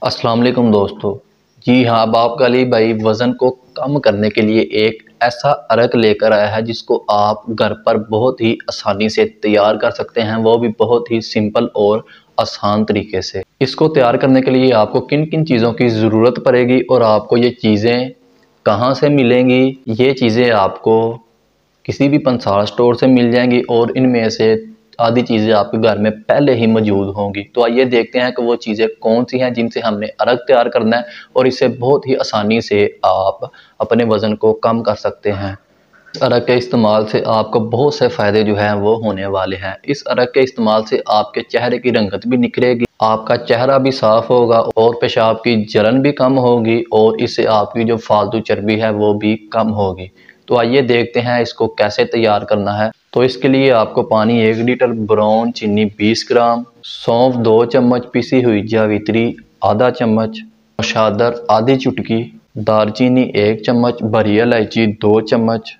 अस्सलाम वालेकुम दोस्तों। जी हाँ, अब आपका अली भाई वज़न को कम करने के लिए एक ऐसा अर्क लेकर आया है जिसको आप घर पर बहुत ही आसानी से तैयार कर सकते हैं, वो भी बहुत ही सिंपल और आसान तरीके से। इसको तैयार करने के लिए आपको किन किन चीज़ों की ज़रूरत पड़ेगी और आपको ये चीज़ें कहाँ से मिलेंगी, ये चीज़ें आपको किसी भी पंसार स्टोर से मिल जाएंगी और इनमें से आधी चीज़ें आपके घर में पहले ही मौजूद होंगी। तो आइए देखते हैं कि वो चीज़ें कौन सी हैं जिनसे हमने अर्क तैयार करना है और इससे बहुत ही आसानी से आप अपने वज़न को कम कर सकते हैं। इस अर्क के इस्तेमाल से आपको बहुत से फ़ायदे जो हैं वो होने वाले हैं। इस अर्क के इस्तेमाल से आपके चेहरे की रंगत भी निखरेगी, आपका चेहरा भी साफ़ होगा और पेशाब की जलन भी कम होगी और इससे आपकी जो फालतू चर्बी है वो भी कम होगी। तो आइए देखते हैं इसको कैसे तैयार करना है। तो इसके लिए आपको पानी 1 लीटर, ब्राउन चीनी 20 ग्राम, सौंफ 2 चम्मच, पिसी हुई जावित्री आधा चम्मच, मशादर आधी चुटकी, दालचीनी 1 चम्मच, बड़ी इलायची 2 चम्मच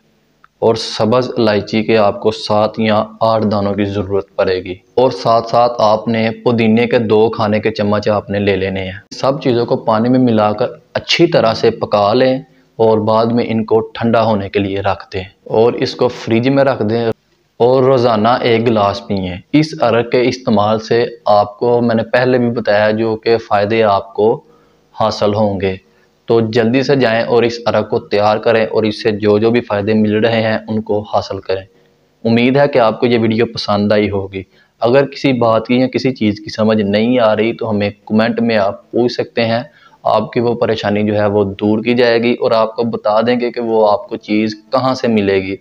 और सब्ज़ इलायची के आपको 7 या 8 दानों की ज़रूरत पड़ेगी। और साथ साथ आपने पुदीने के 2 खाने के चम्मच आपने ले लेने हैं। सब चीज़ों को पानी में मिलाकर अच्छी तरह से पका लें और बाद में इनको ठंडा होने के लिए रख दें और इसको फ्रिज में रख दें और रोज़ाना 1 गिलास पिएं। इस अर्क के इस्तेमाल से आपको मैंने पहले भी बताया जो कि फ़ायदे आपको हासिल होंगे। तो जल्दी से जाएं और इस अर्क को तैयार करें और इससे जो जो भी फ़ायदे मिल रहे हैं उनको हासिल करें। उम्मीद है कि आपको ये वीडियो पसंद आई होगी। अगर किसी बात की या किसी चीज़ की समझ नहीं आ रही तो हमें कमेंट में आप पूछ सकते हैं। आपकी वो परेशानी जो है वो दूर की जाएगी और आपको बता देंगे कि वो आपको चीज़ कहाँ से मिलेगी।